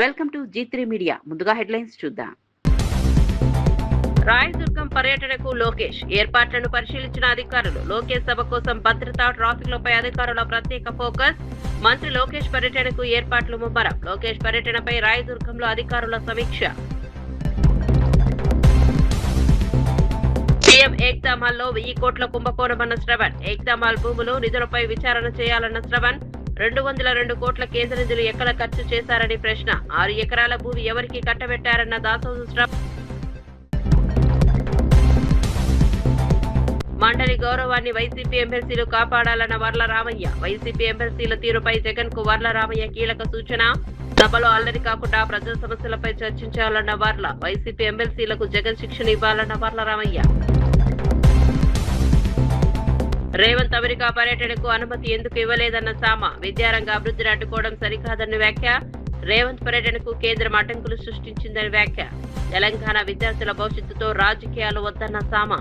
Welcome to G3 media. ముందుగా headlines చూద్దాం. రాయదుర్గం పర్యటనకు లోకేష్ ఏర్పాట్లను పరిశీలించిన అధికారులు. లోకేష్ సభ కోసం భద్రత, ట్రాఫిక్లపై అధికారుల ప్రత్యేక ఫోకస్. మంత్రి లోకేష్ పర్యటనకు ఏర్పాట్లు ముమ్మరం. లోకేష్ పర్యటనపై రాయదుర్గంలో అధికారుల సమీక్ష. సీఎం ఏక్తా మాల్ లో 1000 కోట్ల కుంభకోణమన్న శ్రవణ్. ఏక్తా మాల్ భూములు, నిధులపై విచారణ చేయాలన్న శ్రవణ్. 202 కోట్ల కేంద్ర నిధులు ఎక్కడ ఖర్చు చేశారని ప్రశ్న. 6 ఎకరాల భూమి ఎవరికి కట్టబెట్టారన్న దాసోజు శ్రవణ్. మండలి గౌరవాన్ని వైసీపీ ఎమ్మెల్సీలు కాపాడాలన్న వర్ల రామయ్య. వైసీపీ ఎమ్మెల్సీల తీరుపై జగన్ కు వర్ల రామయ్య కీలక సూచన. సభలో అల్లరి కాకుండా ప్రజా సమస్యలపై చర్చించాలన్న వర్ల. వైసీపీ ఎమ్మెల్సీలకు జగన్ శిక్షణ ఇవ్వాలన్న వర్ల రామయ్య. రేవంత్ అమెరికా పర్యటనకు అనుమతి ఎందుకు ఇవ్వలేదన్న సామ. విద్యారంగ అభివృద్ధిని అడ్డుకోవడం సరికాదన్న వ్యాఖ్య. రేవంత్ పర్యటనకు కేంద్రం అడ్డంకులు సృష్టించిందని వ్యాఖ్య. తెలంగాణ విద్యార్థుల భవిష్యత్తుతో రాజకీయాలు వద్దన్న సామ.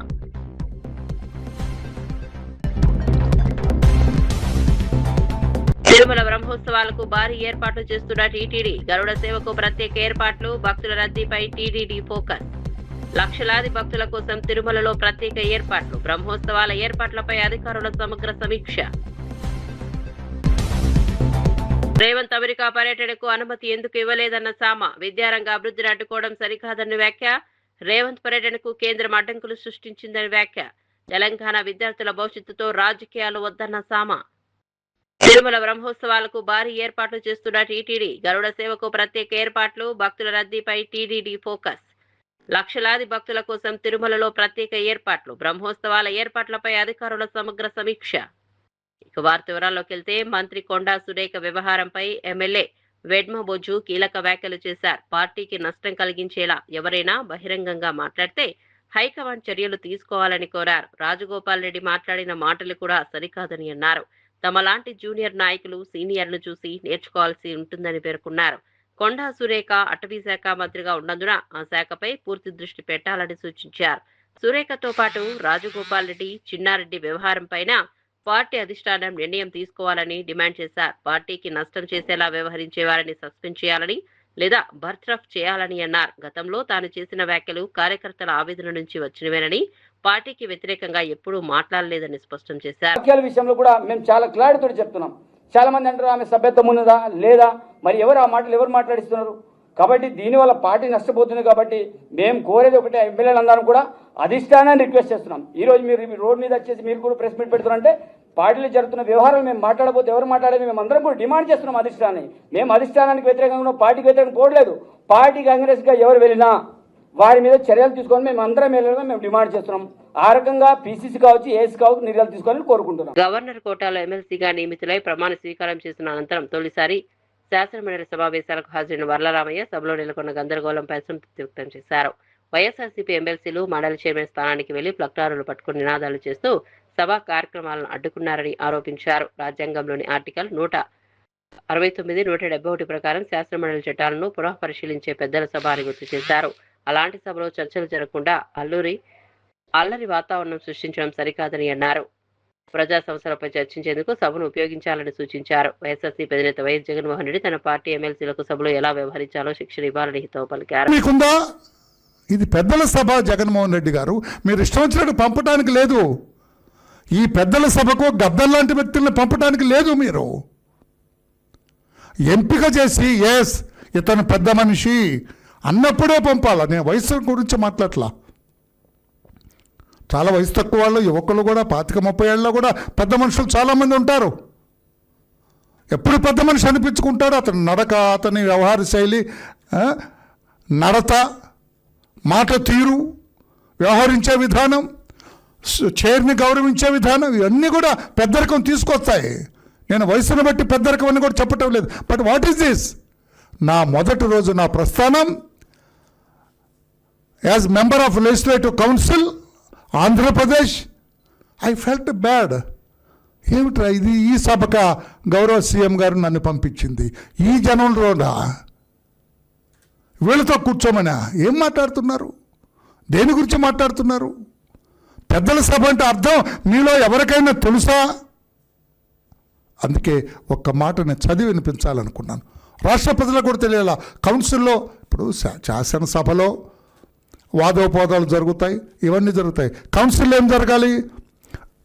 తిరుమల బ్రహ్మోత్సవాలకు భారీ ఏర్పాట్లు చేస్తున్న టీటీడీ. గరుడ సేవకు ప్రత్యేక ఏర్పాట్లు. భక్తుల రద్దీపై టీటీడీ ఫోకస్. లక్షలాది భక్తుల కోసం తిరుమలలో ప్రత్యేక ఏర్పాట్లు. బ్రహ్మోత్సవాల ఏర్పాట్లపై అధికారుల సమగ్ర సమీక్ష. రేవంత్ అమెరికా పర్యటనకు అనుమతి ఎందుకు ఇవ్వలేదన్న సామ. విద్యారంగ అభివృద్ధిని అడ్డుకోవడం సరికాదన్న వ్యాఖ్య. రేవంత్ పర్యటనకు కేంద్రం అడ్డంకులు సృష్టించిందని వ్యాఖ్య. తెలంగాణ విద్యార్థుల భవిష్యత్తుతో రాజకీయాలు వద్దన్న సామ. తిరుమల బ్రహ్మోత్సవాలకు భారీ ఏర్పాట్లు చేస్తున్న టీటీడీ. గరుడ సేవకు ప్రత్యేక ఏర్పాట్లు. భక్తుల రద్దీపై టీటీడీ ఫోకస్. లక్షలాది భక్తుల కోసం తిరుమలలో ప్రత్యేక ఏర్పాట్లు. బ్రహ్మోత్సవాల ఏర్పాట్లపై అధికారుల సమగ్ర సమీక్ష. ఇక వార్త వివరాల్లోకి వెళ్తే, మంత్రి కొండా సురేఖ వ్యవహారంపై ఎమ్మెల్యే వెడ్మ బొజ్జు కీలక వ్యాఖ్యలు చేశారు. పార్టీకి నష్టం కలిగించేలా ఎవరైనా బహిరంగంగా మాట్లాడితే హైకమాండ్ చర్యలు తీసుకోవాలని కోరారు. రాజగోపాల్ రెడ్డి మాట్లాడిన మాటలు కూడా సరికాదని అన్నారు. తమలాంటి జూనియర్ నాయకులు సీనియర్ను చూసి నేర్చుకోవాల్సి ఉంటుందని పేర్కొన్నారు. కొండా సురేఖ అటవీ శాఖ మంత్రిగా ఉన్నందున ఆ శాఖపై పూర్తి దృష్టి పెట్టాలని సూచించారు. సురేఖతో పాటు రాజగోపాల్ రెడ్డి, చిన్నారెడ్డి వ్యవహారంపైన పార్టీ అధిష్టానం నిర్ణయం తీసుకోవాలని డిమాండ్ చేశారు. పార్టీకి నష్టం చేసేలా వ్యవహరించే వారిని సస్పెండ్ చేయాలని లేదా బర్త్రఫ్ చేయాలని అన్నారు. గతంలో తాను చేసిన వ్యాఖ్యలు కార్యకర్తల ఆవేదన నుంచి వచ్చినవేనని, పార్టీకి వ్యతిరేకంగా ఎప్పుడూ మాట్లాడలేదని స్పష్టం చేశారు. విషయంలో కూడా మేము చాలా క్లారిటీతో చెప్తున్నాం. చాలా మంది అంటారు ఆమె సభ్యత్వం ఉన్నదా లేదా, మరి ఎవరు ఆ మాటలు ఎవరు మాట్లాడిస్తున్నారు? కాబట్టి దీనివల్ల పార్టీ నష్టపోతుంది. కాబట్టి మేము కోరేది ఒకటే, ఎమ్మెల్యేలందరం కూడా అధిష్టానాన్ని రిక్వెస్ట్ చేస్తున్నాం. ఈ రోజు మీరు రోడ్ మీద వచ్చేసి మీరు కూడా ప్రెస్ మీట్ పెడుతున్నారంటే పార్టీలో జరుగుతున్న వ్యవహారాలు మేము మాట్లాడబోతే ఎవరు మాట్లాడేది మేము అందరం కూడా డిమాండ్ చేస్తున్నాం అధిష్టానాన్ని. మేము అధిష్టానానికి వ్యతిరేకంగా పార్టీకి వ్యతిరేకంగా పోవట్లేదు. పార్టీ కాంగ్రెస్గా ఎవరు వెళ్ళినా వారి మీద చర్యలు తీసుకొని మేము అందరం వెళ్ళగా మేము డిమాండ్ చేస్తున్నాం. ఆ రకంగా పీసీసీ కావచ్చు, ఏసీ కావచ్చు నిర్ణయాలు తీసుకోవాలని కోరుకుంటున్నాం. గవర్నర్ కోటాలో ఎమ్మెల్సీగా నియమితులై ప్రమాణ స్వీకారం చేసిన అనంతరం తొలిసారి శాసనమండలి సమావేశాలకు హాజరైన వర్లరామయ్య సభలో నెలకొన్న గందరగోళంపై అసంతృప్తి వ్యక్తం చేశారు. వైఎస్ఆర్సీపీ ఎమ్మెల్సీలు మండలి చైర్మన్ స్థానానికి వెళ్లి ప్లక్టారులు పట్టుకుని నినాదాలు చేస్తూ సభా కార్యక్రమాలను అడ్డుకున్నారని ఆరోపించారు. రాజ్యాంగంలోని ఆర్టికల్ 169, 171 ప్రకారం శాసనమండలి చట్టాలను పునః పరిశీలించే పెద్దల సభ అని గుర్తు చేశారు. అలాంటి సభలో చర్చలు జరగకుండా అల్లరి వాతావరణం సృష్టించడం సరికాదని అన్నారు. ప్రజా సమస్యలపై చర్చించేందుకు సభను ఉపయోగించాలని సూచించారు. వైఎస్ఆర్సీపీ అధినేత వైఎస్ జగన్మోహన్ రెడ్డి తన పార్టీ ఎమ్మెల్సీలకు సభలో ఎలా వ్యవహరించాలో శిక్షణ ఇవ్వాలని హితవు పలికారు. ఇది పెద్దల సభ. జగన్మోహన్ రెడ్డి గారు మీరు ఇష్టం వచ్చినట్టు పంపడానికి లేదు. ఈ పెద్దల సభకు గద్దల్లాంటి వ్యక్తులను పంపడానికి లేదు. మీరు ఎంపిక చేసి ఎస్ ఇతను పెద్ద మనిషి అన్నప్పుడే పంపాలా. నేను వయసు గురించి మాట్లాడలా. చాలా వయసు తక్కువ వాళ్ళు, యువకులు కూడా 25-30 ఏళ్ళలో కూడా పెద్ద మనుషులు చాలామంది ఉంటారు. ఎప్పుడు పెద్ద మనిషి అనిపించుకుంటాడు. అతని నడక, అతని వ్యవహార శైలి, నడత, మాట తీరు, వ్యవహరించే విధానం, చైర్ని గౌరవించే విధానం, ఇవన్నీ కూడా పెద్దరికం తీసుకొస్తాయి. నేను వయసును బట్టి పెద్దరికం అని కూడా చెప్పటం లేదు. But what is this? నా మొదటి రోజు నా ప్రస్థానం as member of legislative council Andhra Pradesh, I felt bad. ఏమిట్రా ఇది? ఈ సభక గౌరవ సీఎం గారు నన్ను పంపించింది ఈ జనంలోనా? వీళ్ళతో కూర్చోమనా? ఏం మాట్లాడుతున్నారు? దేని గురించి మాట్లాడుతున్నారు? పెద్దల సభ అంటే అర్థం మీలో ఎవరికైనా తెలుసా? అందుకే ఒక్క మాట నేను చదివి వినిపించాలనుకున్నాను. రాష్ట్ర ప్రజలకు కూడా తెలియాలా. కౌన్సిల్లో ఇప్పుడు శాసనసభలో వాదోపవాదాలు జరుగుతాయి, ఇవన్నీ జరుగుతాయి. కౌన్సిల్ ఏం జరగాలి?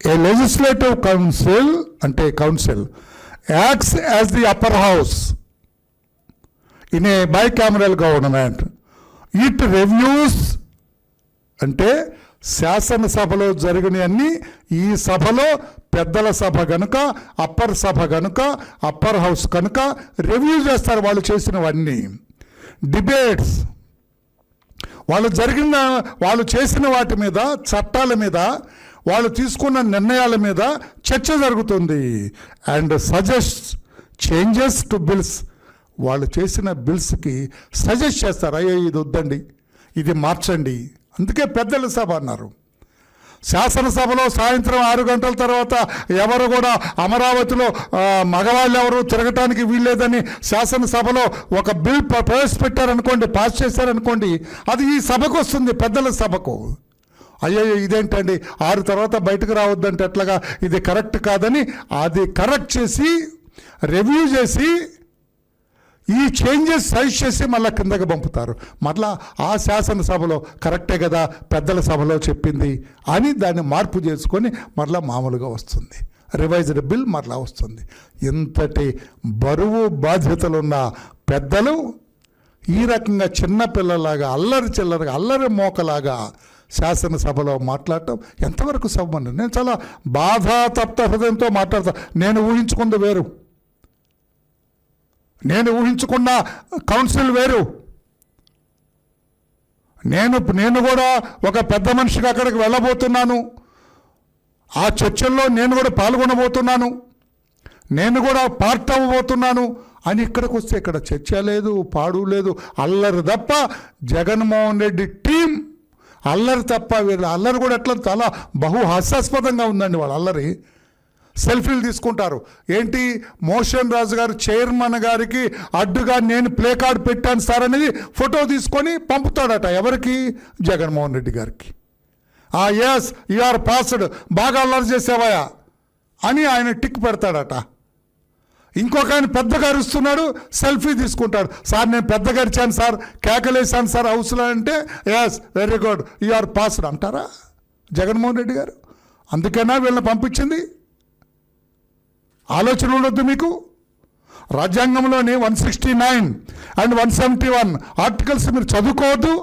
ఏ లెజిస్లేటివ్ కౌన్సిల్ అంటే council acts as the upper house in a bicameral government. It reviews అంటే శాసనసభలో జరిగినవన్నీ ఈ సభలో పెద్దల సభ కనుక, అప్పర్ సభ కనుక, అప్పర్ హౌస్ కనుక రివ్యూ చేస్తారు వాళ్ళు చేసినవన్నీ. డిబేట్స్, వాళ్ళు చేసిన వాటి మీద, చట్టాల మీద, వాళ్ళు తీసుకున్న నిర్ణయాల మీద చర్చ జరుగుతుంది. And suggest changes to bills, వాళ్ళు చేసిన బిల్స్కి సజెస్ట్ చేస్తారు, అయ్యో ఇది వద్దండి, ఇది మార్చండి. అందుకే పెద్దల సభ అన్నారు. శాసనసభలో సాయంత్రం 6 గంటల తర్వాత ఎవరు కూడా అమరావతిలో మగవాళ్ళు ఎవరు తిరగటానికి వీల్లేదని శాసనసభలో ఒక బిల్ ప్రవేశపెట్టారనుకోండి, పాస్ చేశారనుకోండి, అది ఈ సభకు వస్తుంది, పెద్దల సభకు. అయ్యో ఇదేంటండి 6 తర్వాత బయటకు రావద్దంటే ఎట్లాగా, ఇది కరెక్ట్ కాదని అది కరెక్ట్ చేసి రివ్యూ చేసి ఈ చేంజెస్ సైజ్ చేసి మళ్ళీ కిందకి పంపుతారు. మళ్ళా ఆ శాసనసభలో కరెక్టే కదా పెద్దల సభలో చెప్పింది అని దాన్ని మార్పు చేసుకొని మళ్ళీ మామూలుగా వస్తుంది, రివైజ్డ్ బిల్ మరలా వస్తుంది. ఇంతటి బరువు బాధ్యతలున్న పెద్దలు ఈ రకంగా చిన్నపిల్లలాగా అల్లరి చిల్లరగా అల్లరి మోకలాగా శాసనసభలో మాట్లాడటం ఎంతవరకు సభ్యులు? నేను చాలా బాధాతప్త హృదయంతో మాట్లాడతాను. నేను ఊహించుకుంది వేరు, నేను ఊహించుకున్న కౌన్సిల్ వేరు. నేను కూడా ఒక పెద్ద మనిషిగా అక్కడికి వెళ్ళబోతున్నాను, ఆ చర్చల్లో నేను కూడా పాల్గొనబోతున్నాను, నేను కూడా పార్ట్ అవ్వబోతున్నాను అని ఇక్కడికి వస్తే ఇక్కడ చర్చ లేదు, పాడు లేదు, అల్లరి తప్ప. జగన్మోహన్ రెడ్డి టీం అల్లరి తప్ప. వీళ్ళ అల్లరి కూడా ఎట్లా చాలా హాస్యాస్పదంగా ఉందండి. వాళ్ళ అల్లరి సెల్ఫీలు తీసుకుంటారు. ఏంటి, మోషన్ రాజు గారు చైర్మన్ గారికి అడ్డుగా నేను ప్లే కార్డ్ పెట్టాను సార్ అనేది ఫోటో తీసుకొని పంపుతాడట. ఎవరికి? జగన్మోహన్ రెడ్డి గారికి. ఎస్ యు ఆర్ పాస్డ్, బాగా అల్లరి చేసావయా అని ఆయన టిక్ పెడతాడట. ఇంకొక ఆయన పెద్దగా అరుస్తున్నాడు, సెల్ఫీ తీసుకుంటాడు. సార్ నేను పెద్దగా అరిచాను సార్, కేకలేసాను సార్ హౌస్లో అంటే, yes very good you are passed అంటారా జగన్మోహన్ రెడ్డి గారు? అందుకేనా వీళ్ళని పంపించింది? ఆలోచన ఉండొద్దు మీకు? రాజ్యాంగంలోని 169 అండ్ 171 ఆర్టికల్స్ మీరు చదువుకోవద్దు?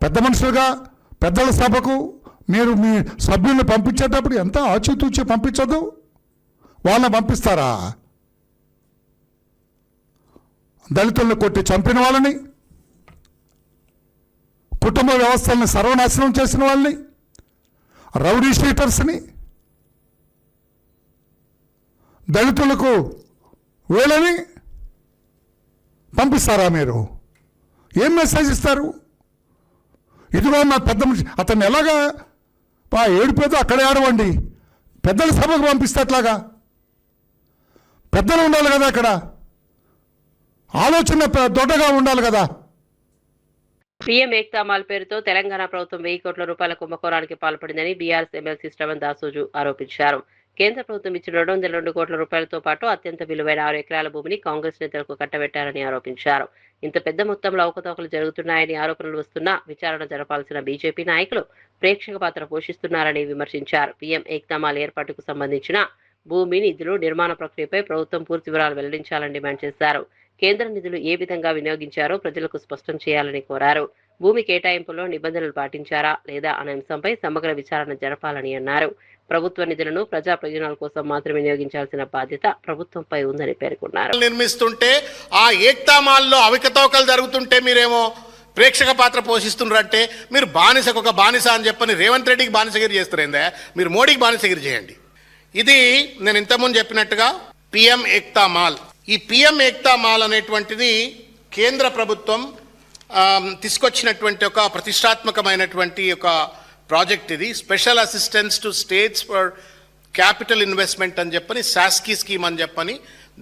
పెద్ద మనుషులుగా పెద్దల సభకు మీరు మీ సభ్యుల్ని పంపించేటప్పుడు ఎంత ఆచితూచి పంపించదు? వాళ్ళని పంపిస్తారా? దళితులను కొట్టి చంపిన వాళ్ళని, కుటుంబ వ్యవస్థల్ని సర్వనాశనం చేసిన వాళ్ళని, రౌడీ షీటర్స్ని, దళితులకు వీళ్ళని పంపిస్తారా మీరు? ఏం మెసేజ్ ఇస్తారు? ఇదిగో మా పెద్ద మనిషి, అతన్ని ఎలాగా ఏడిపోతే అక్కడే ఆడవండి, పెద్దల సభకు పంపిస్తే అట్లాగా? పెద్దలు ఉండాలి కదా అక్కడ, ఆలోచన దొడ్డగా ఉండాలి కదా. పీఎం ఏక్తా మాల్ పేరుతో తెలంగాణ ప్రభుత్వం 1000 కోట్ల రూపాయల కుంభకోణానికి పాల్పడిందని బీఆర్ఎస్ ఎమ్మెల్సీ శ్రవణ్ దాసోజు ఆరోపించారు. కేంద్ర ప్రభుత్వం ఇచ్చిన 202 కోట్ల రూపాయలతో పాటు అత్యంత విలువైన 6 ఎకరాల భూమిని కాంగ్రెస్ నేతలకు కట్టబెట్టారని ఆరోపించారు. ఇంత పెద్ద మొత్తంలో అవకతవకలు జరుగుతున్నాయని ఆరోపణలు వస్తున్నా విచారణ జరపాల్సిన బీజేపీ నాయకులు ప్రేక్షక పాత్ర పోషిస్తున్నారని విమర్శించారు. పీఎం ఏక్తా మాల్ ఏర్పాటుకు సంబంధించిన భూమి, నిధులు, నిర్మాణ ప్రక్రియపై ప్రభుత్వం పూర్తి వివరాలు వెల్లడించాలని డిమాండ్ చేశారు. కేంద్ర నిధులు ఏ విధంగా వినియోగించారో ప్రజలకు స్పష్టం చేయాలని కోరారు. భూమి కేటాయింపులో నిబంధనలు పాటించారా లేదా అనే అంశంపై సమగ్ర విచారణ జరపాలని అన్నారు. ప్రభుత్వ నిధులను ప్రజా ప్రయోజనాల కోసం మాత్రమే వినియోగించాల్సిన బాధ్యత ప్రభుత్వంపై ఉందని పేర్కొన్నారు. నిర్మిస్తుంటే ఆ ఏక్తా మాల్లో అవకతవకలు జరుగుతుంటే మీరేమో ప్రేక్షక పాత్ర పోషిస్తున్నారంటే మీరు బానిసకు ఒక బానిస అని చెప్పని రేవంత్ రెడ్డికి బానిసగిరి చేస్తారేందా? మీరు మోడీకి బానిసగిరి చేయండి. ఇది నేను ఇంతకుముందు చెప్పినట్టుగా పిఎం ఏక్తా మాల్. ఈ పిఎం ఏక్తా మాల్ అనేటువంటిది కేంద్ర ప్రభుత్వం తీసుకొచ్చినటువంటి ఒక ప్రతిష్టాత్మకమైనటువంటి ఒక ప్రాజెక్ట్. ఇది special assistance to states for capital investment అని చెప్పని శాస్కీ స్కీమ్ అని చెప్పని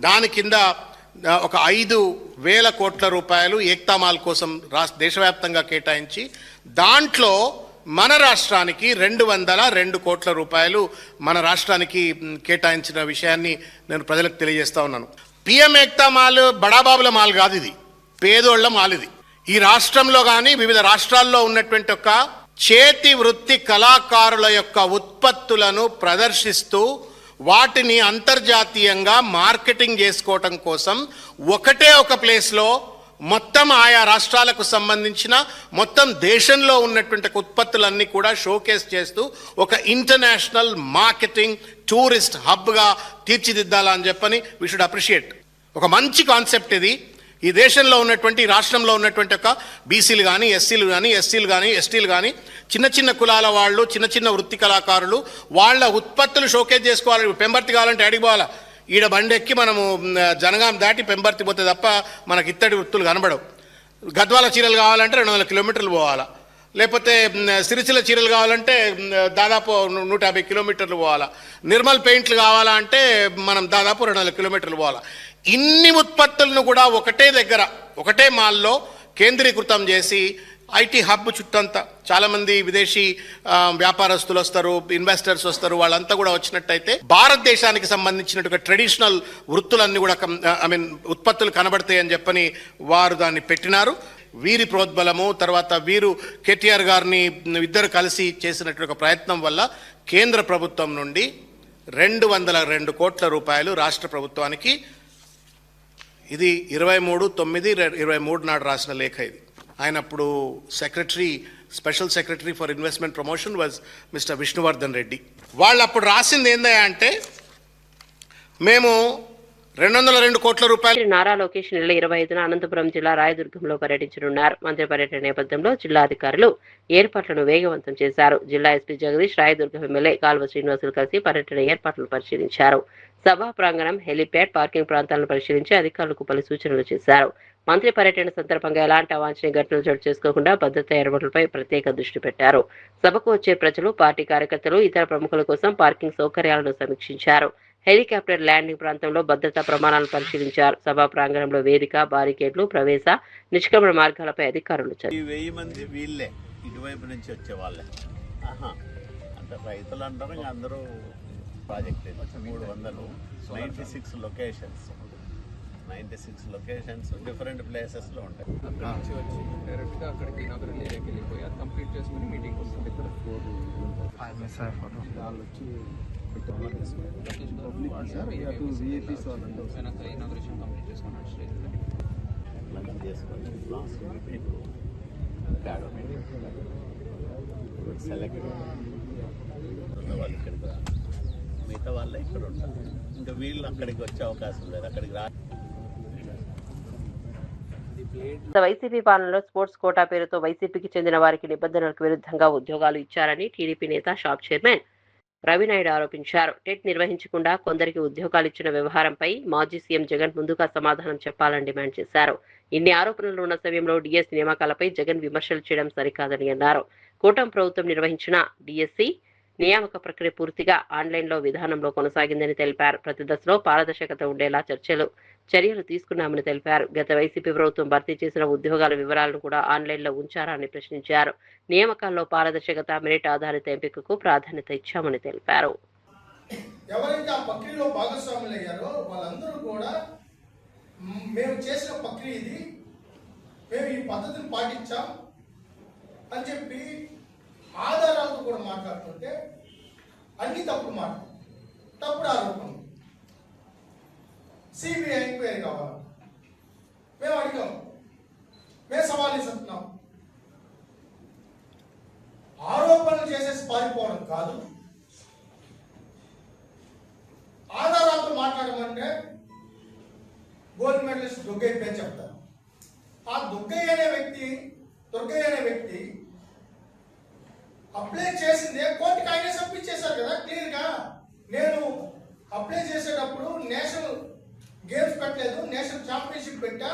దాని కింద ఒక 5,000 కోట్ల రూపాయలు ఏక్తా మాల్ కోసం దేశవ్యాప్తంగా కేటాయించి దాంట్లో మన రాష్ట్రానికి 202 కోట్ల రూపాయలు మన రాష్ట్రానికి కేటాయించిన విషయాన్ని నేను ప్రజలకు తెలియజేస్తా ఉన్నాను. పిఎం ఏక్తా మాల్ బడాబాబుల మాల్ కాదు, ఇది పేదోళ్ల మాల్. ఇది ఈ రాష్ట్రంలో కానీ వివిధ రాష్ట్రాల్లో ఉన్నటువంటి ఒక చేతి వృత్తి కళాకారుల యొక్క ఉత్పత్తులను ప్రదర్శిస్తూ వాటిని అంతర్జాతీయంగా మార్కెటింగ్ చేసుకోవటం కోసం ఒకటే ఒక ప్లేస్లో మొత్తం ఆయా రాష్ట్రాలకు సంబంధించిన మొత్తం దేశంలో ఉన్నటువంటి ఉత్పత్తులన్నీ కూడా షోకేస్ చేస్తూ ఒక ఇంటర్నేషనల్ మార్కెటింగ్ టూరిస్ట్ హబ్గా తీర్చిదిద్దాలని చెప్పని వీ షుడ్ అప్రిషియేట్. ఒక మంచి కాన్సెప్ట్ ఇది. ఈ దేశంలో ఉన్నటువంటి ఈ రాష్ట్రంలో ఉన్నటువంటి ఒక బీసీలు కానీ ఎస్సీలు కానీ ఎస్సీలు కానీ ఎస్టీలు కానీ చిన్న చిన్న కులాల వాళ్ళు, చిన్న చిన్న వృత్తి కళాకారులు వాళ్ళ ఉత్పత్తులు షోకేస్ చేసుకోవాలి. పెంబర్తి కావాలంటే అడిగి పోవాలా, ఈడ బండి ఎక్కి మనము జనగాం దాటి పెంబర్తి పోతే తప్ప మనకి ఇత్తడి వృత్తులు కనబడవు. గద్వాల చీరలు కావాలంటే 200 కిలోమీటర్లు పోవాలా, లేకపోతే సిరిసిల్ల చీరలు కావాలంటే దాదాపు 150 కిలోమీటర్లు పోవాలా, నిర్మల్ పెయింట్లు కావాలా అంటే మనం దాదాపు 200 కిలోమీటర్లు పోవాలా. ఇన్ని ఉత్పత్తులను కూడా ఒకటే దగ్గర ఒకటే మాల్లో కేంద్రీకృతం చేసి ఐటీ హబ్ చుట్టంతా చాలామంది విదేశీ వ్యాపారస్తులు వస్తారు, ఇన్వెస్టర్స్ వస్తారు, వాళ్ళంతా కూడా వచ్చినట్టయితే భారతదేశానికి సంబంధించినట్టుగా ట్రెడిషనల్ వృత్తులన్నీ కూడా ఉత్పత్తులు కనబడతాయని చెప్పని వారు దాన్ని పెట్టినారు. వీరి ప్రోద్బలము తర్వాత వీరు కేటీఆర్ గారిని ఇద్దరు కలిసి చేసినటువంటి ఒక ప్రయత్నం వల్ల కేంద్ర ప్రభుత్వం నుండి 202 కోట్ల రూపాయలు రాష్ట్ర ప్రభుత్వానికి, ఇది 23/9/23 నాడు రాసిన లేఖ. ఇది ఆయన అప్పుడు special secretary for investment promotion was mister Vishnuvardhan Reddy. వాళ్ళు అప్పుడు రాసింది ఏందా అంటే మేము 202 కోట్ల రూపాయలు. నారా లోకేష్ నెల 25న అనంతపురం జిల్లా రాయదుర్గంలో పర్యటించనున్నారు. మంత్రి పర్యటన నేపథ్యంలో జిల్లా అధికారులు ఏర్పాట్లను వేగవంతం చేశారు. జిల్లా ఎస్పీ జగదీష్, రాయదుర్గం ఎమ్మెల్యే కాల్వ శ్రీనివాసులు కలిసి పర్యటన ఏర్పాట్లను పరిశీలించారు. సభా ప్రాంగణం, హెలిప్యాడ్, పార్కింగ్ ప్రాంతాలను పరిశీలించి అధికారులకు పలు సూచనలు చేశారు. మంత్రి పర్యటన సందర్భంగా ఎలాంటి అవాంఛనీయ ఘటనలు చోటు చేసుకోకుండా భద్రతా ఏర్పాట్లపై ప్రత్యేక దృష్టి పెట్టారు. సభకు వచ్చే ప్రజలు, పార్టీ కార్యకర్తలు, ఇతర ప్రముఖుల కోసం పార్కింగ్ సౌకర్యాలను సమీక్షించారు. హెలికాప్టర్ ల్యాండింగ్ ప్రాంతంలో భద్రతా ప్రమాణాలను పరిశీలించారు. సభా ప్రాంగణంలో వేదిక, బారికేడ్లు, ప్రవేశ, నిష్క్రమణ మార్గాలపై అధికారులు 1000 మంది వీళ్ళే ఇటువైపు నుంచి వచ్చే వాళ్ళే. అంటే రైతులు అంటారు, అందరూ ప్రాజెక్ట్ 396 లొకేషన్స్ 96 లొకేషన్స్ డిఫరెంట్ ప్లేసెస్లో ఉంటాయి. అక్కడ నుంచి వచ్చి డైరెక్ట్గా అక్కడికి ఇనాగరల్ ఏరియాకి వెళ్ళిపోయి అది కంప్లీట్ చేసుకుని మీటింగ్ వస్తుంది. ఇక్కడ వాళ్ళు వచ్చి ఇనాగరేషన్ కంప్లీట్ చేసుకున్నాడు స్టేజ్ లంచ్ చేసుకొని సెలెక్ట్ వాళ్ళు ఇక్కడికి రా, మిగతా వాళ్ళే ఇక్కడ ఉంటారు. ఇంకా వీళ్ళు అక్కడికి వచ్చే అవకాశం లేదు, అక్కడికి రా. వైసీపీ పాలనలో స్పోర్ట్స్ కోటా పేరుతో వైసీపీకి చెందిన వారికి నిబంధనలకు విరుద్ధంగా ఉద్యోగాలు ఇచ్చారని టీడీపీ నేత, షాప్ చైర్మన్ రవినాయుడు ఆరోపించారు. టెట్ నిర్వహించకుండా కొందరికి ఉద్యోగాలు ఇచ్చిన వ్యవహారంపై మాజీ సీఎం జగన్ ముందుగా సమాధానం చెప్పాలని డిమాండ్ చేశారు. ఇన్ని ఆరోపణలు ఉన్న సమయంలో డిఎస్సీ నియామకాలపై జగన్ విమర్శలు చేయడం సరికాదని అన్నారు. కూటమి ప్రభుత్వం నిర్వహించిన డిఎస్సీ నియామక ప్రక్రియ పూర్తిగా ఆన్లైన్లో విధానంలో కొనసాగిందని తెలిపారు. ప్రతి దశలో పారదర్శకత ఉండేలా చర్యలు తీసుకున్నామని తెలిపారు. గత వైసీపీ ప్రభుత్వం భర్తీ చేసిన ఉద్యోగాల వివరాలను కూడా ఆన్లైన్లో ఉంచారా అని ప్రశ్నించారు. నియామకాల్లో పారదర్శకత, మెరిట్ ఆధారిత ఎంపికకు ప్రాధాన్యత ఇచ్చామని తెలిపారు. ఎవరైతే ఆ ప్రక్రియలో భాగస్వాములు అయ్యారో వాళ్ళందరూ కూడా మేము చేసిన ప్రక్రియ ఇది, మేము ఈ పద్ధతిని పాటించాం అని చెప్పి ఆధారాలతో కూడా మాట్లాడుతుంటే అన్ని తప్పుడు మాట, తప్పుడు ఆరోపణలు. సిబిఐ ఎంక్వైరీ కావాలి, మేము అడిగాం, మేము సవాల్ ఇస్తున్నాం. ఆరోపణలు చేసేసి పారిపోవడం కాదు, ఆధారాలతో మాట్లాడమంటే గోల్డ్ మెడలిస్ట్ దుర్గయ్య పేరు చెప్తారు. ఆ దుర్గయ్య అనే వ్యక్తి అప్లై చేసిందే కోర్టుకి ఆయనే సబ్మిట్ చేశారు కదా క్లియర్గా. నేను అప్లై చేసేటప్పుడు నేషనల్ గేమ్స్ పెట్టలేదు, నేషనల్ ఛాంపియన్షిప్ పెట్టా,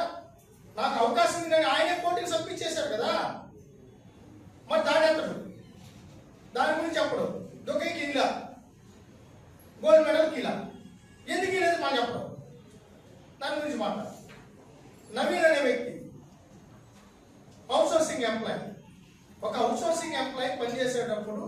నాకు అవకాశం ఉందని ఆయనే కోర్టుకి సబ్మిట్ చేశారు కదా. మరి దాని గురించి చెప్పడం, దుర్గయ్యకి ఇలా గోల్డ్ మెడల్కి ఇలా ఎందుకు లేదు మా చెప్పడం, దాని గురించి మాట్లాడు. నవీన్ అనే వ్యక్తి అవుట్సోర్సింగ్ ఎంప్లాయ్, ఒక అవుట్సోర్సింగ్ ఎంప్లాయ్ పనిచేసేటప్పుడు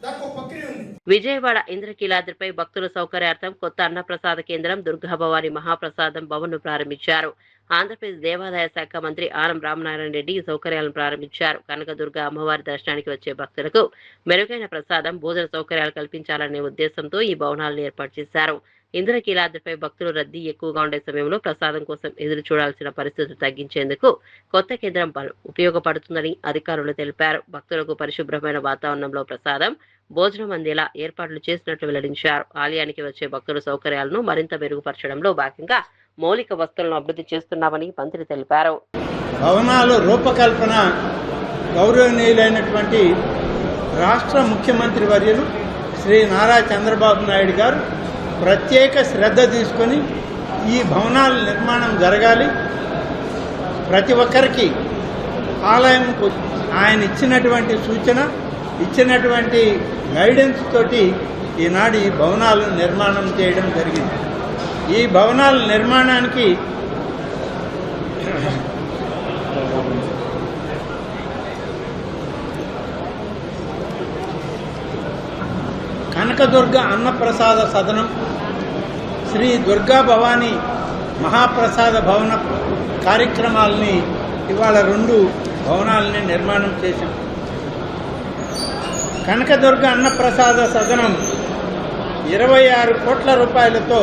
దానికి ఒక ప్రక్రియ ఉంది. విజయవాడ ఇంద్రకీలాద్రిపై భక్తుల సౌకర్యార్థం కొత్త అన్నప్రసాద కేంద్రం దుర్గాభవాని మహాప్రసాదం భవన్ను ప్రారంభించారు. ఆంధ్రప్రదేశ్ దేవాదాయ శాఖ మంత్రి ఆనం రామనారాయణ రెడ్డి ఈ సౌకర్యాలను ప్రారంభించారు. కనకదుర్గ అమ్మవారి దర్శనానికి వచ్చే భక్తులకు మెరుగైన ప్రసాదం, భోజన సౌకర్యాలు కల్పించాలనే ఉద్దేశంతో ఈ భవనాలను ఏర్పాటు చేశారు. ఇంద్రకీలాద్రిపై భక్తులు రద్దీ ఎక్కువగా ఉండే సమయంలో ప్రసాదం కోసం ఎదురు చూడాల్సిన పరిస్థితులు తగ్గించేందుకు కొత్త కేంద్రం ఉపయోగపడుతుందని అధికారులు తెలిపారు. భక్తులకు పరిశుభ్రమైన వాతావరణంలో ప్రసాదం, భోజనం అందేలా ఏర్పాట్లు చేసినట్లు వెల్లడించారు. ఆలయానికి వచ్చే భక్తుల సౌకర్యాలను మరింత మెరుగుపరచడంలో భాగంగా మౌలిక వస్తువులను అభివృద్ధి చేస్తున్నామని మంత్రి తెలిపారు. భవనాల రూపకల్పన గౌరవనీయులైనటువంటి రాష్ట్ర ముఖ్యమంత్రి వర్యులు శ్రీ నారా చంద్రబాబు నాయుడు గారు ప్రత్యేక శ్రద్ధ తీసుకొని ఈ భవనాల నిర్మాణం జరగాలి, ప్రతి ఒక్కరికి ఆలయంకు ఆయన ఇచ్చినటువంటి సూచన, ఇచ్చినటువంటి గైడెన్స్ తోటి ఈనాడు ఈ భవనాలు నిర్మాణం చేయడం జరిగింది. ఈ భవనాల నిర్మాణానికి కనకదుర్గ అన్నప్రసాద సదనం, శ్రీ దుర్గా భవానీ మహాప్రసాద భవన కార్యక్రమాలని ఇవాళ 2 భవనాలని నిర్మాణం చేశాం. కనకదుర్గ అన్నప్రసాద సదనం 26 కోట్ల రూపాయలతో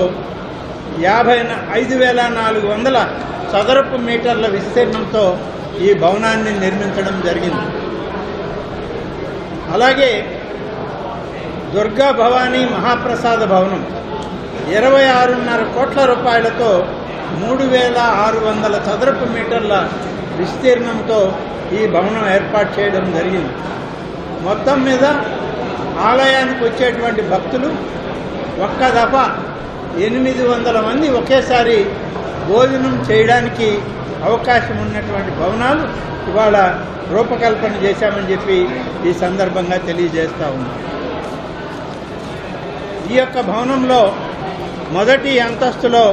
55,400 చదరపు మీటర్ల విస్తీర్ణంతో ఈ భవనాన్ని నిర్మించడం జరిగింది. అలాగే దుర్గా భవానీ మహాప్రసాద భవనం 26.5 కోట్ల రూపాయలతో 3,600 చదరపు మీటర్ల విస్తీర్ణంతో ఈ భవనం ఏర్పాటు చేయడం జరిగింది. మొత్తం మీద ఆలయానికి వచ్చేటువంటి భక్తులు ఒక్క దఫా 800 మంది ఒకేసారి భోజనం చేయడానికి అవకాశం ఉన్నటువంటి భవనాలు ఇవాళ రూపకల్పన చేశామని చెప్పి ఈ సందర్భంగా తెలియజేస్తా ఉన్నాం. ఈ యొక్క భవనంలో మొదటి అంతస్తులో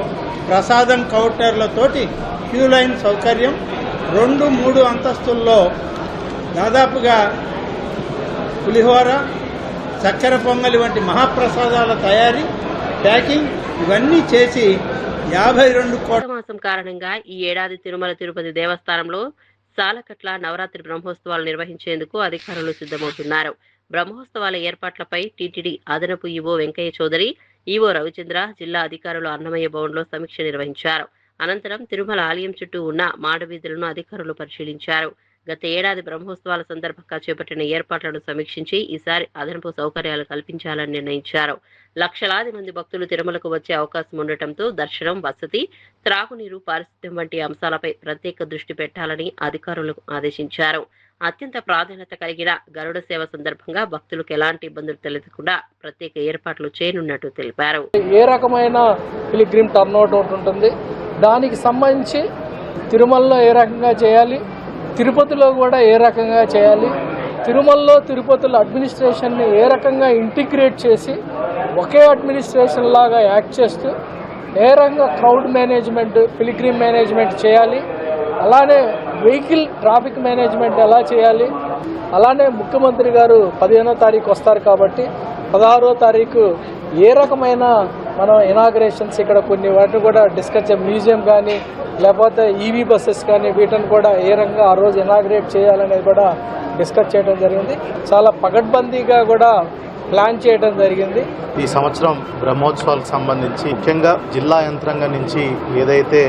ప్రసాదం కౌంటర్లతోటి క్యూ లైన్ సౌకర్యం, 2, 3 అంతస్తుల్లో దాదాపుగా పులిహోర, చక్కెర పొంగలి వంటి మహాప్రసాదాల తయారీ, ప్యాకింగ్ ఇవన్నీ చేసి 52 కోట్ల మాసం కారణంగా ఈ ఏడాది తిరుమల తిరుపతి దేవస్థానంలో సాలకట్ల నవరాత్రి బ్రహ్మోత్సవాలు నిర్వహించేందుకు అధికారులు సిద్ధమవుతున్నారు. బ్రహ్మోత్సవాల ఏర్పాట్లపై టీటీడీ అదనపు ఈవో వెంకయ్య చౌదరి, ఈవో రవిచంద్ర జిల్లా అధికారులు అన్నమయ్య భవన్లో సమీక్ష నిర్వహించారు. అనంతరం తిరుమల ఆలయం చుట్టూ ఉన్న మాడవీధులను అధికారులు పరిశీలించారు. గత ఏడాది బ్రహ్మోత్సవాల సందర్భంగా చేపట్టిన ఏర్పాట్లను సమీక్షించి ఈసారి అదనపు సౌకర్యాలు కల్పించాలని నిర్ణయించారు. లక్షలాది మంది భక్తులు తిరుమలకు వచ్చే అవకాశం ఉండటంతో దర్శనం, వసతి, త్రాగునీరు, పారిశుద్ధ్యం వంటి అంశాలపై ప్రత్యేక దృష్టి పెట్టాలని అధికారులకు ఆదేశించారు. అత్యంత ప్రాధాన్యత కలిగిన గరుడ సేవ సందర్భంగా భక్తులకు ఎలాంటి ఇబ్బందులు తలెత్తకుండా ప్రత్యేక ఏర్పాట్లు చేయనున్నట్టు తెలిపారు. ఏ రకమైన పిలిగ్రిమ్ టర్న్అవుట్ ఉంటుంది, దానికి సంబంధించి తిరుమలలో ఏ రకంగా చేయాలి, తిరుపతిలో కూడా ఏ రకంగా చేయాలి, తిరుమలలో తిరుపతిలో అడ్మినిస్ట్రేషన్ని ఏ రకంగా ఇంటిగ్రేట్ చేసి ఒకే అడ్మినిస్ట్రేషన్ లాగా యాక్ట్ చేస్తూ ఏ రకంగా క్రౌడ్ మేనేజ్మెంట్, పిలిగ్రిమ్ మేనేజ్మెంట్ చేయాలి, అలానే వెహికల్ ట్రాఫిక్ మేనేజ్మెంట్ ఎలా చేయాలి, అలానే ముఖ్యమంత్రి గారు 15వ తారీఖు వస్తారు కాబట్టి 16వ తారీఖు ఏ రకమైన మనం ఇనాగ్రేషన్స్ ఇక్కడ కొన్ని వాటిని కూడా డిస్కస్ చేయాలి, మ్యూజియం కానీ లేకపోతే ఈవీ బస్సెస్ కానీ వీటిని కూడా ఏ రకంగా ఆ రోజు ఇనాగ్రేట్ చేయాలనేది కూడా డిస్కస్ చేయడం జరిగింది. చాలా పగడ్బందీగా కూడా ప్లాన్ చేయడం జరిగింది. ఈ సంవత్సరం బ్రహ్మోత్సవాలకు సంబంధించి ముఖ్యంగా జిల్లా యంత్రాంగం నుంచి ఏదైతే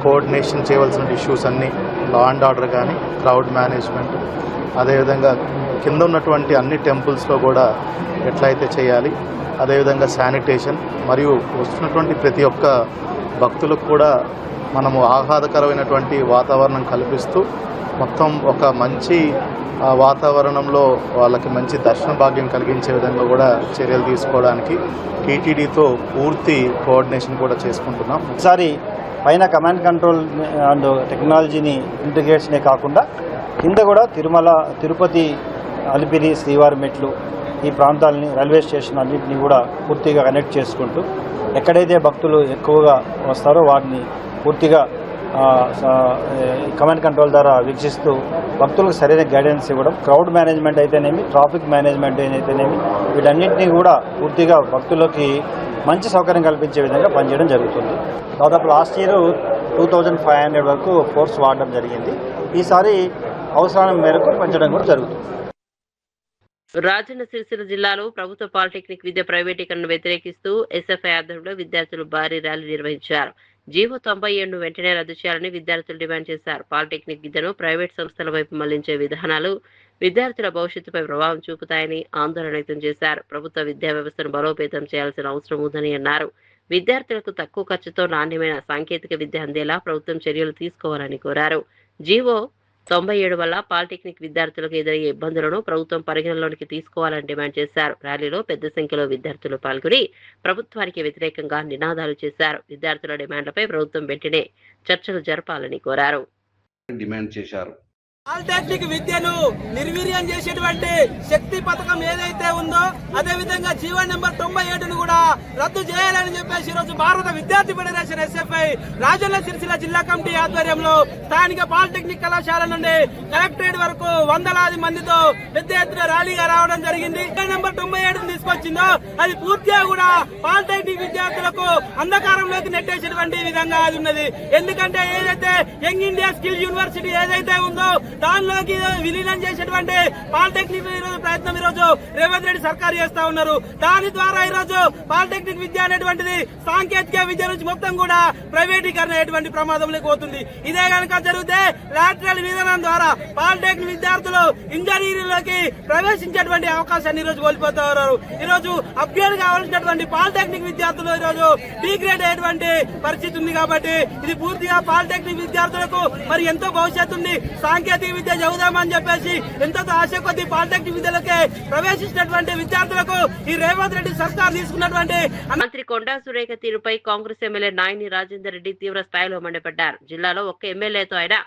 కోఆర్డినేషన్ చేయవలసిన ఇష్యూస్ అన్నీ, లా అండ్ ఆర్డర్ కానీ, క్రౌడ్ మేనేజ్మెంట్, అదేవిధంగా కింద ఉన్నటువంటి అన్ని టెంపుల్స్లో కూడా ఎట్లయితే చేయాలి, అదేవిధంగా శానిటేషన్, మరియు వస్తున్నటువంటి ప్రతి ఒక్క భక్తులకు కూడా మనము ఆహ్లాదకరమైనటువంటి వాతావరణం కల్పిస్తూ మొత్తం ఒక మంచి వాతావరణంలో వాళ్ళకి మంచి దర్శన భాగ్యం కలిగించే విధంగా కూడా చర్యలు తీసుకోవడానికి టీటీడీతో పూర్తి కోఆర్డినేషన్ కూడా చేసుకుంటున్నాం. ఈసారి పైన కమాండ్ కంట్రోల్ అండ్ టెక్నాలజీని ఇంటిగ్రేషనే కాకుండా కింద కూడా తిరుమల, తిరుపతి, అలిపిరి, శ్రీవారి మెట్లు ఈ ప్రాంతాలని, రైల్వే స్టేషన్ అన్నింటినీ కూడా పూర్తిగా కనెక్ట్ చేసుకుంటూ ఎక్కడైతే భక్తులు ఎక్కువగా వస్తారో వాటిని పూర్తిగా కమాండ్ కంట్రోల్ ద్వారా వీక్షిస్తూ భక్తులకు సరైన గైడెన్స్ ఇవ్వడం, క్రౌడ్ మేనేజ్మెంట్ అయితేనేమి, ట్రాఫిక్ మేనేజ్మెంట్ అయితేనేమి, వీటన్నింటినీ కూడా పూర్తిగా భక్తులకి మంచి సౌకర్యం కల్పించే విధంగా పనిచేయడం జరుగుతుంది. దాదాపు లాస్ట్ ఇయర్ 2500 వరకు ఫోర్స్ వాడడం జరిగింది. ఈసారి అవసరం మేరకు పెంచడం కూడా జరుగుతుంది. రాజన్న సిరిసిల్ల జిల్లాలో ప్రభుత్వ పాలిటెక్నిక్ విద్య ప్రైవేటీకరణను వ్యతిరేకిస్తూ ఎస్ఎఫ్ఐ ఆధ్వర్యంలో విద్యార్థులు భారీ ర్యాలీ నిర్వహించారు. జీవో 97 వెంటనే రద్దు చేయాలని విద్యార్థులు డిమాండ్ చేశారు. పాలిటెక్నిక్ విద్యను ప్రైవేట్ సంస్థల వైపు మళ్లించే విధానాలు విద్యార్థుల భవిష్యత్తుపై ప్రభావం చూపుతాయని ఆందోళన వ్యక్తం చేశారు. ప్రభుత్వ విద్యా వ్యవస్థను బలోపేతం చేయాల్సిన అవసరం ఉందని అన్నారు. విద్యార్థులకు తక్కువ ఖర్చుతో నాణ్యమైన సాంకేతిక విద్య అందేలా ప్రభుత్వం చర్యలు తీసుకోవాలని కోరారు. జీవో 97 వల్ల పాలిటెక్నిక్ విద్యార్థులకు ఎదురయ్యే ఇబ్బందులను ప్రభుత్వం పరిగణలోనికి తీసుకోవాలని డిమాండ్ చేశారు. ర్యాలీలో పెద్ద సంఖ్యలో విద్యార్థులు పాల్గొని ప్రభుత్వానికి వ్యతిరేకంగా నినాదాలు చేశారు. విద్యార్థుల డిమాండ్లపై ప్రభుత్వం వెంటనే చర్చలు జరపాలని కోరారు. డిమాండ్ చేశారు. పాలిటెక్నిక్ విద్యను నిర్వీర్యం చేసేటువంటి శక్తి పథకం ఏదైతే ఉందో అదే విధంగా జీవో నెంబర్ 97ను కూడా రద్దు చేయాలని చెప్పేసి ఈరోజు భారత విద్యార్థి ఫెడరేషన్ ఎస్ఎఫ్ఐ రాజన్న సిరిసిల్ల జిల్లా కమిటీ ఆధ్వర్యంలో స్థానిక పాలిటెక్నిక్ కళాశాల నుండి కలెక్టరేట్ వరకు వందలాది మందితో పెద్ద ఎత్తున ర్యాలీగా రావడం జరిగింది. జీవో నెంబర్ 97 తీసుకొచ్చిందో అది పూర్తిగా కూడా పాలిటెక్నిక్ విద్యార్థులకు అంధకారంలోకి నెట్టేసేటువంటి విధంగా అది ఉన్నది. ఎందుకంటే ఏదైతే యంగ్ ఇండియా స్కిల్ యూనివర్సిటీ ఏదైతే ఉందో దానిలోకి విలీనం చేసేటువంటి పాలిటెక్నిక్ ప్రయత్నం ఈరోజు రేవంత్ రెడ్డి సర్కారు చేస్తా ఉన్నారు. దాని ద్వారా ఈరోజు పాలిటెక్నిక్ విద్య అనేటువంటిది సాంకేతిక విద్య నుంచి మొత్తం కూడా ప్రైవేటీకరణ అయ్యేటువంటి ప్రమాదంలోకి పోతుంది. ఇదే కనుక జరిగితే లాటరల్ విధానం ద్వారా పాలిటెక్నిక్ విద్యార్థులు ఇంజనీరింగ్లోకి ప్రవేశించేటువంటి అవకాశాన్ని ఈరోజు కోల్పోతున్నారు. ఈరోజు అప్గ్రేడ్ కావాల్సినటువంటి పాలిటెక్నిక్ విద్యార్థులు ఈరోజు డిగ్రేడ్ అయ్యేటువంటి పరిస్థితి ఉంది. కాబట్టి ఇది పూర్తిగా పాలిటెక్నిక్ విద్యార్థులకు మరి ఎంతో భవిష్యత్తు ఉంది. సాంకేతిక విద్య చదువుదామని చెప్పేసి ఎంతో ఆశ కొద్ది పాలిటెక్నిక్ విద్యలకే ప్రవేశించినటువంటి విద్యార్థులకు ఈ రేవంత్ రెడ్డి సర్కార్ తీసుకున్నటువంటి మంత్రి కొండా సురేఖ తీరుపై కాంగ్రెస్ ఎమ్మెల్యే నాయని రాజేందర్ రెడ్డి తీవ్ర స్థాయిలో మండిపడ్డారు. జిల్లాలో ఒక్క ఎమ్మెల్యేతో అయినా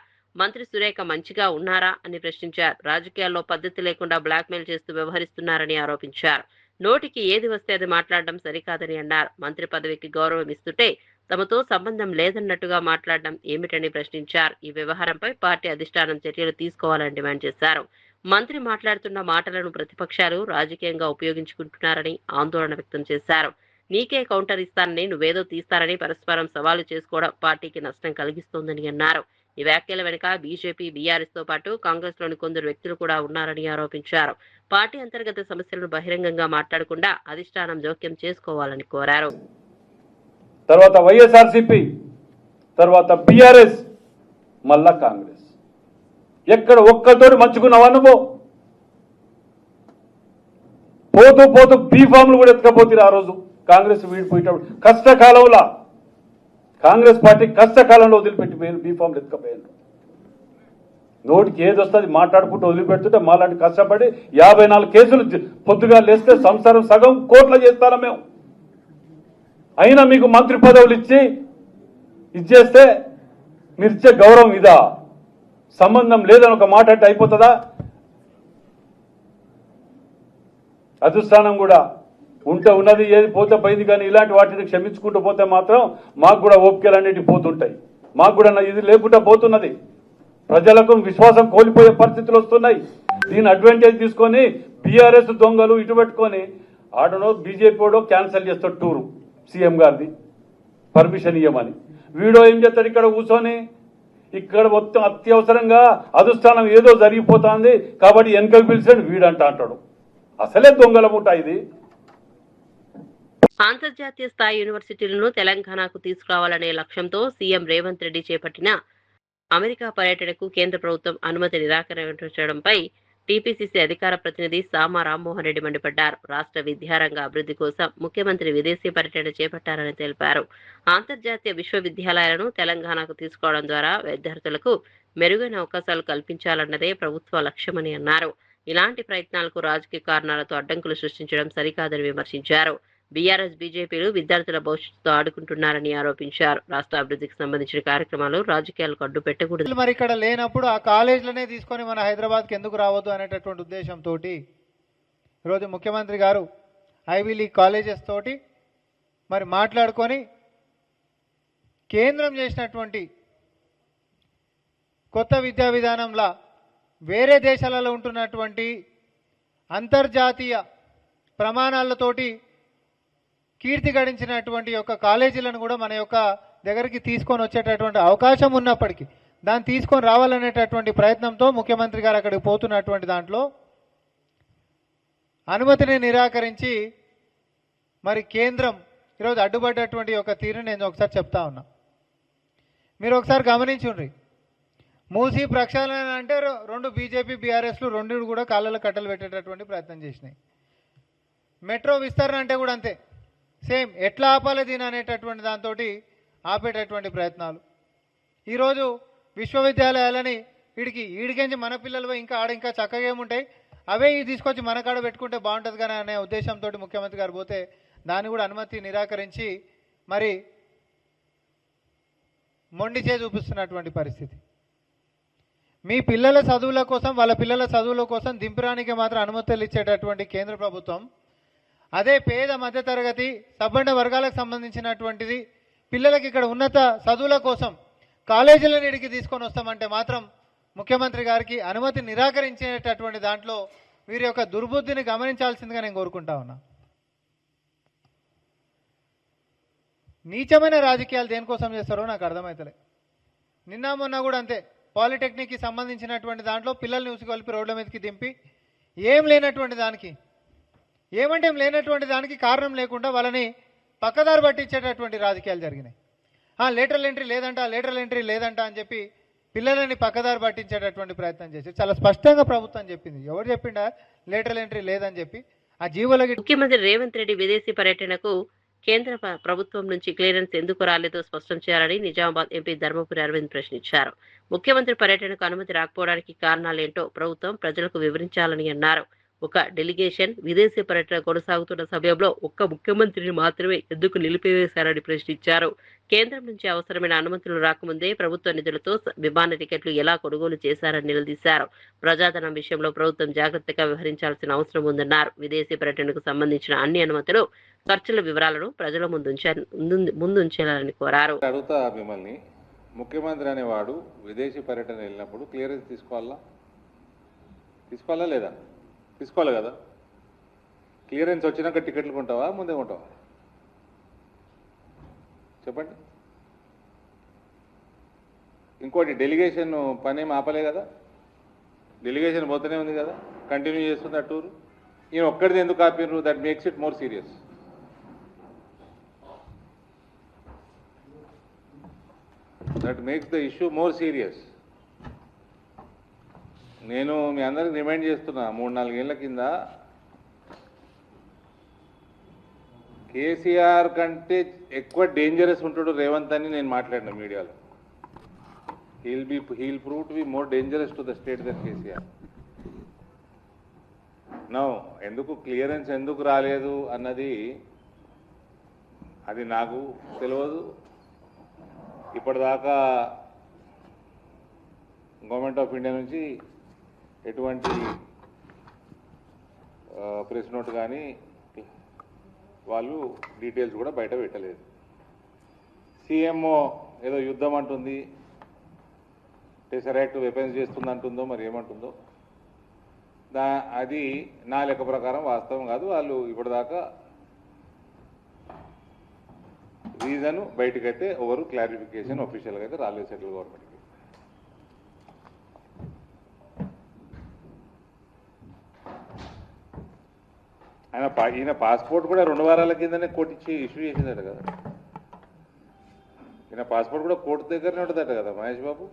మంత్రి సురేఖ మంచిగా ఉన్నారా అని ప్రశ్నించారు. రాజకీయాల్లో పద్ధతి లేకుండా బ్లాక్మెయిల్ చేస్తూ వ్యవహరిస్తున్నారని ఆరోపించారు. నోటికి ఏది వస్తే అది మాట్లాడడం సరికాదని అన్నారు. మంత్రి పదవికి గౌరవం ఇస్తుంటే తమతో సంబంధం లేదన్నట్టుగా మాట్లాడడం ఏమిటని ప్రశ్నించారు. ఈ వ్యవహారంపై పార్టీ అధిష్టానం చర్యలు తీసుకోవాలని డిమాండ్ చేశారు. మంత్రి మాట్లాడుతున్న మాటలను ప్రతిపక్షాలు రాజకీయంగా ఉపయోగించుకుంటున్నారని ఆందోళన వ్యక్తం చేశారు. నీకే కౌంటర్ ఇస్తానని నువ్వేదో తీస్తారని పరస్పరం సవాలు చేసుకోవడం పార్టీకి నష్టం కలిగిస్తోందని అన్నారు. ఈ వ్యాఖ్యల వెనుక బీజేపీ, బీఆర్ఎస్ తో పాటు కాంగ్రెస్ లోని కొందరు వ్యక్తులు కూడా ఉన్నారని ఆరోపించారు. పార్టీ అంతర్గత సమస్యలను బహిరంగంగా మాట్లాడకుండా అధిష్టానం జోక్యం చేసుకోవాలని కోరారు. తర్వాత వైఎస్ఆర్సీపీ, తర్వాత బీఆర్ఎస్, మళ్ళా కాంగ్రెస్. ఎక్కడ ఒక్కరితోటి మంచుకున్నావా నువ్వు? పోతూ పోతూ బీఫామ్లు కూడా ఎత్తుకపోతుంది. ఆ రోజు కాంగ్రెస్ వీడిపోయేటప్పుడు కష్టకాలంలో కాంగ్రెస్ పార్టీ కష్టకాలంలో వదిలిపెట్టి బీఫామ్లు ఎత్తుకపోయారు. నోటికి ఏది వస్తుంది మాట్లాడుకుంటూ వదిలిపెడుతుంటే మాలాంటి కష్టపడి 54 కేసులు పొద్దుగా లేస్తే సంసారం సగం కోట్ల చేస్తారా మేము. అయినా మీకు మంత్రి పదవులు ఇచ్చేస్తే మీరు ఇచ్చే గౌరవం ఇదా? సంబంధం లేదని ఒక మాట అంటే అయిపోతుందా? అధిష్టానం కూడా ఉంటే ఉన్నది, ఏది పోతే పోయింది. కానీ ఇలాంటి వాటిని క్షమించుకుంటూ పోతే మాత్రం మాకు కూడా ఓపికలు అనేటివి పోతుంటాయి. మాకు కూడా ఇది లేకుండా పోతున్నది. ప్రజలకు విశ్వాసం కోల్పోయే పరిస్థితులు వస్తున్నాయి. దీని అడ్వాంటేజ్ తీసుకొని బీఆర్ఎస్ దొంగలు ఇటు పెట్టుకొని ఆడనో బీజేపీ వాడో క్యాన్సిల్ చేస్తాడు టూరు సీఎం గారిది పర్మిషన్ ఇవ్వమని. వీడో ఏం చేస్తాడు ఇక్కడ కూర్చొని, ఇక్కడ మొత్తం అత్యవసరంగా అధిష్టానం ఏదో జరిగిపోతుంది కాబట్టి వెనకకు పిలిచాడు వీడంట అంటాడు. అసలే దొంగల ముఠ ఇది. అంతర్జాతీయ స్థాయి యూనివర్సిటీలను తెలంగాణకు తీసుకురావాలనే లక్ష్యంతో సీఎం రేవంత్ రెడ్డి చేపట్టిన అమెరికా పర్యటనకు కేంద్ర ప్రభుత్వం అనుమతి నిరాకరించడంపై టీపీసీసీ అధికార ప్రతినిధి సామా రామ్మోహన్ రెడ్డి మండిపడ్డారు. రాష్ట్ర విద్యారంగ అభివృద్ధి కోసం ముఖ్యమంత్రి విదేశీ పర్యటన చేపట్టారని తెలిపారు. అంతర్జాతీయ విశ్వవిద్యాలయాలను తెలంగాణకు తీసుకోవడం ద్వారా విద్యార్థులకు మెరుగైన అవకాశాలు కల్పించాలన్నదే ప్రభుత్వ లక్ష్యమని అన్నారు. ఇలాంటి ప్రయత్నాలకు రాజకీయ కారణాలతో అడ్డంకులు సృష్టించడం సరికాదని విమర్శించారు. బీఆర్ఎస్, బీజేపీలు విద్యార్థుల భవిష్యత్తుతో ఆడుకుంటున్నారని ఆరోపించారు. రాష్ట్ర అభివృద్ధికి సంబంధించిన కార్యక్రమాలు రాజకీయాలకు అడ్డు పెట్టకూడదు. మరి ఇక్కడ లేనప్పుడు ఆ కాలేజీలనే తీసుకొని మన హైదరాబాద్కి ఎందుకు రావద్దు అనేటటువంటి ఉద్దేశంతో ఈరోజు ముఖ్యమంత్రి గారు ఐవీ లీగ్ కాలేజెస్ తోటి మరి మాట్లాడుకొని కేంద్రం చేసినటువంటి కొత్త విద్యా విధానంలో వేరే దేశాలలో ఉంటున్నటువంటి అంతర్జాతీయ ప్రమాణాలతోటి కీర్తి గడించినటువంటి యొక్క కాలేజీలను కూడా మన యొక్క దగ్గరికి తీసుకొని వచ్చేటటువంటి అవకాశం ఉన్నప్పటికీ దాన్ని తీసుకొని రావాలనేటటువంటి ప్రయత్నంతో ముఖ్యమంత్రి గారు అక్కడికి పోతున్నటువంటి దాంట్లో అనుమతిని నిరాకరించి మరి కేంద్రం ఈరోజు అడ్డుపడ్డటువంటి ఒక తీరుని నేను ఒకసారి చెప్తా ఉన్నా. మీరు ఒకసారి గమనించుండ్రి, మూసీ ప్రక్షాళన అంటే రెండు బీజేపీ బీఆర్ఎస్లు రెండు కూడా కాళ్ళలో కట్టలు పెట్టేటటువంటి ప్రయత్నం చేసినాయి. మెట్రో విస్తరణ అంటే కూడా అంతే, సేమ్ ఎట్లా ఆపాలి దీని అనేటటువంటి దాంతో ఆపేటటువంటి ప్రయత్నాలు. ఈరోజు విశ్వవిద్యాలయాలని ఈడికించి మన పిల్లలు ఇంకా ఆడ ఇంకా చక్కగా ఏముంటాయి అవే తీసుకొచ్చి మన కాడ పెట్టుకుంటే బాగుంటుంది కానీ అనే ఉద్దేశంతో ముఖ్యమంత్రి గారు పోతే దాన్ని కూడా అనుమతి నిరాకరించి మరి మొండి చేయి చూపిస్తున్నటువంటి పరిస్థితి. మీ పిల్లల చదువుల కోసం వాళ్ళ పిల్లల చదువుల కోసం దింపడానికి మాత్రం అనుమతులు ఇచ్చేటటువంటి కేంద్ర ప్రభుత్వం అదే పేద మధ్యతరగతి సబ్బండ వర్గాలకు సంబంధించినటువంటిది పిల్లలకి ఇక్కడ ఉన్నత చదువుల కోసం కాలేజీలను ఇడికి తీసుకొని వస్తామంటే మాత్రం ముఖ్యమంత్రి గారికి అనుమతి నిరాకరించేటటువంటి దాంట్లో వీరి యొక్క దుర్బుద్ధిని గమనించాల్సిందిగా నేను కోరుకుంటా ఉన్నా. నీచమైన రాజకీయాలు దేనికోసం చేస్తారో నాకు అర్థమవుతలే. నిన్న మొన్న కూడా అంతే, పాలిటెక్నిక్కి సంబంధించినటువంటి దాంట్లో పిల్లల్ని ఉసుకొల్పి రోడ్ల మీదకి దింపి ఏం లేనటువంటి దానికి కారణం లేకుండా వాళ్ళని పక్కదారి పట్టించేటటువంటి రాజకీయాలు జరిగినాయి. లేటరల్ ఎంట్రీ లేదంట అని చెప్పి పిల్లలని పక్కదారి పట్టించేటటువంటి ప్రయత్నం చేసి చాలా స్పష్టంగా ప్రభుత్వం చెప్పింది. ఎవరు చెప్పిండా లేటరల్ ఎంట్రీ లేదని చెప్పి? ఆ జీవోలకి ముఖ్యమంత్రి రేవంత్ రెడ్డి విదేశీ పర్యటనకు కేంద్ర ప్రభుత్వం నుంచి క్లియరెన్స్ ఎందుకు రాలేదో స్పష్టం చేయాలని నిజామాబాద్ ఎంపీ ధర్మపురి అరవింద్ ప్రశ్నించారు. ముఖ్యమంత్రి పర్యటనకు అనుమతి రాకపోవడానికి కారణాలేంటో ప్రభుత్వం ప్రజలకు వివరించాలని అన్నారు. ఒక డెలిగేషన్ విదేశీ పర్యటన కొనసాగుతున్న సమయంలో ఒక్క ముఖ్యమంత్రిని మాత్రమే ఎందుకు నిలిపివేశారని ప్రశ్నించారు. కేంద్రం నుంచి అవసరమైన అనుమతులు రాకముందే ప్రభుత్వ నిధులతో విమాన టికెట్లు ఎలా కొనుగోలు చేశారని నిలదీశారు. ప్రజాధనం విషయంలో ప్రభుత్వం జాగ్రత్తగా వ్యవహరించాల్సిన అవసరం ఉందన్నారు. విదేశీ పర్యటనకు సంబంధించిన అన్ని అనుమతులు ఖర్చుల వివరాలను ప్రజల ముందుంచాలని కోరారు. అడుగుతా మిమ్మల్ని, ముఖ్యమంత్రి అనేవాడు విదేశీ పర్యటన వెళ్ళినప్పుడు క్లియరెన్స్ తీసుకోవాలా లేదా? తీసుకోవాలి కదా. క్లియరెన్స్ వచ్చినాక టికెట్లు కొంటావా, ముందే కొంటావా? చెప్పండి. ఇంకోటి, డెలిగేషన్ పని ఏం ఆపలే కదా, డెలిగేషన్ పోతూనే ఉంది కదా, కంటిన్యూ చేస్తుంది ఆ టూరు. ఈయన ఒక్కడిది ఎందుకు ఆపినారు? That makes it more serious. That makes the issue more serious. నేను మీ అందరికి రిమైండ్ చేస్తున్నా, 3-4 ఏళ్ల కింద కేసీఆర్ కంటే ఎక్కువ డేంజరస్ ఉంటాడు రేవంత్ అని నేను మాట్లాడిన మీడియాలో. He'll prove to be more dangerous to the state then KCR. No, ఎందుకు క్లియరెన్స్ ఎందుకు రాలేదు అన్నది అది నాకు తెలియదు. ఇప్పటిదాకా గవర్నమెంట్ ఆఫ్ ఇండియా నుంచి ఎటువంటి ప్రెస్ నోట్ కానీ వాళ్ళు డీటెయిల్స్ కూడా బయట పెట్టలేదు. సీఎంఓ ఏదో యుద్ధం అంటుంది, టెసరైట్ వెపన్స్ చేస్తుంది అంటుందో మరి ఏమంటుందో, అది నా లెక్క ప్రకారం వాస్తవం కాదు. వాళ్ళు ఇప్పటిదాకా రీజన్ బయటకైతే ఎవరు క్లారిఫికేషన్ అఫీషియల్గా అయితే రాలేదు సెంట్రల్ గవర్నమెంట్కి. ఈయన పాస్పోర్ట్ కూడా 2 వారాల కిందనే కోర్టు ఇష్యూ చేసిందట కదా. ఈయన పాస్పోర్ట్ కూడా కోర్టు దగ్గరనే ఉంటుందట కదా Mahesh Babu.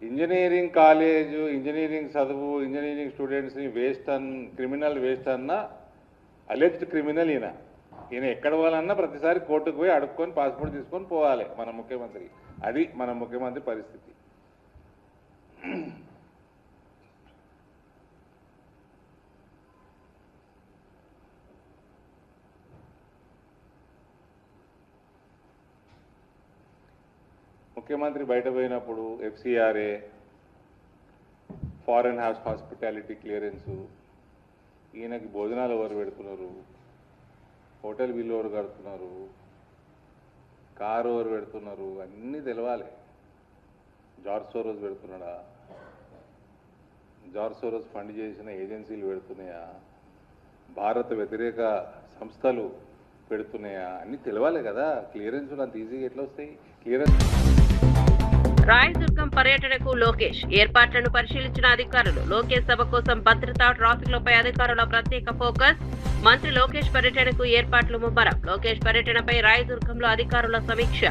Engineering college, engineering చదువు, ఇంజనీరింగ్ స్టూడెంట్స్ని క్రిమినల్ వేస్ట్ అన్న అలెజ్డ్ క్రిమినల్ ఈయన ఎక్కడ పోవాలన్నా ప్రతిసారి కోర్టుకు పోయి అడుక్కొని పాస్పోర్ట్ తీసుకొని పోవాలి మన ముఖ్యమంత్రి. అది మన ముఖ్యమంత్రి పరిస్థితి. ముఖ్యమంత్రి బయట పోయినప్పుడు FCRA, ఫారెన్ హాస్పిటాలిటీ క్లియరెన్సు, ఈయనకి భోజనాలు ఎవరు పెడుతున్నారు, హోటల్ బిల్లు ఎవరు కడుతున్నారు, కారు ఎవరు పెడుతున్నారు, అన్నీ తెలవాలి. జార్జ్ సోరోస్ పెడుతున్నాడా, జార్జ్ సోరోస్ ఫండ్ చేసిన ఏజెన్సీలు పెడుతున్నాయా, భారత వ్యతిరేక సంస్థలు పెడుతున్నాయా, అన్నీ తెలవాలి కదా. క్లియరెన్స్ అంత ఈజీగా ఎట్లా వస్తాయి? క్లియరెన్స్. రాయదుర్గం పర్యటనకు లోకేష్ ఏర్పాట్లను పరిశీలించిన అధికారులు. లోకేష్ సభ కోసం భద్రత, ట్రాఫిక్లపై అధికారుల ప్రత్యేక ఫోకస్. మంత్రి లోకేష్ పర్యటనకు ఏర్పాట్లు ముమ్మరం. లోకేష్ పర్యటనపై రాయదుర్గంలో అధికారుల సమీక్ష.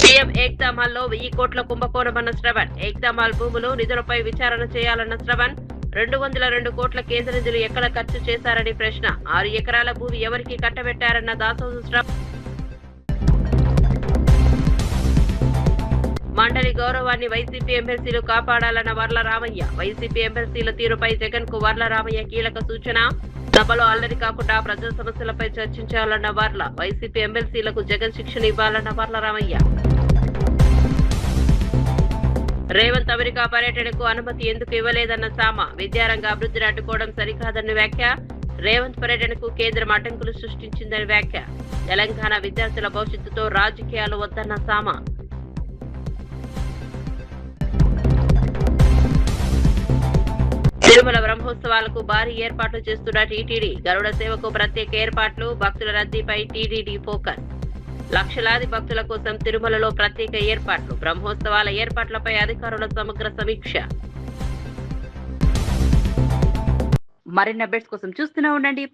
సీఎం ఏక్తామ్ హాల్లో 1000 కోట్ల కుంభకోణమన్న శ్రవణ్. ఏక్తామ్ హాల్ భూములు, నిధులపై విచారణ చేయాలన్న శ్రవణ్. 202 కోట్ల కేంద్ర నిధులు ఎక్కడ ఖర్చు చేశారని ప్రశ్న. 6 ఎకరాల భూమి ఎవరికి కట్టబెట్టారన్న దాసోజు శ్రవణ్. మండలి గౌరవాన్ని వైసీపీ ఎమ్మెల్సీలు కాపాడాలన్న వర్ల రామయ్య. వైసీపీ ఎమ్మెల్సీల తీరుపై జగన్ కు వర్ల రామయ్య కీలక సూచన. సభలో అల్లరి కాకుండా ప్రజా సమస్యలపై చర్చించాలన్న వర్ల. వైసీపీ ఎమ్మెల్సీలకు జగన్ శిక్షణ ఇవ్వాలన్న వర్ల రామయ్య. రేవంత్ అమెరికా పర్యటనకు అనుమతి ఎందుకు ఇవ్వలేదన్న సామ. విద్యారంగ అభివృద్ధిని అడ్డుకోవడం సరికాదన్న వ్యాఖ్య. రేవంత్ పర్యటనకు కేంద్రం అడ్డంకులు సృష్టించిందని వ్యాఖ్య. తెలంగాణ విద్యార్థుల భవిష్యత్తుతో రాజకీయాలు వద్దన్న సామ. తిరుమల బ్రహ్మోత్సవాలకు భారీ ఏర్పాట్లు చేస్తున్న టీటీడీ. గరుడ సేవకు ప్రత్యేక ఏర్పాట్లు. భక్తుల రద్దీపై టీటీడీ ఫోకస్. లక్షలాది భక్తుల కోసం తిరుమలలో ప్రత్యేక ఏర్పాట్లు. బ్రహ్మోత్సవాల ఏర్పాట్లపై అధికారుల సమగ్ర సమీక్ష. మరిన్ని అప్డేట్స్ కోసం చూస్తూనే ఉండండి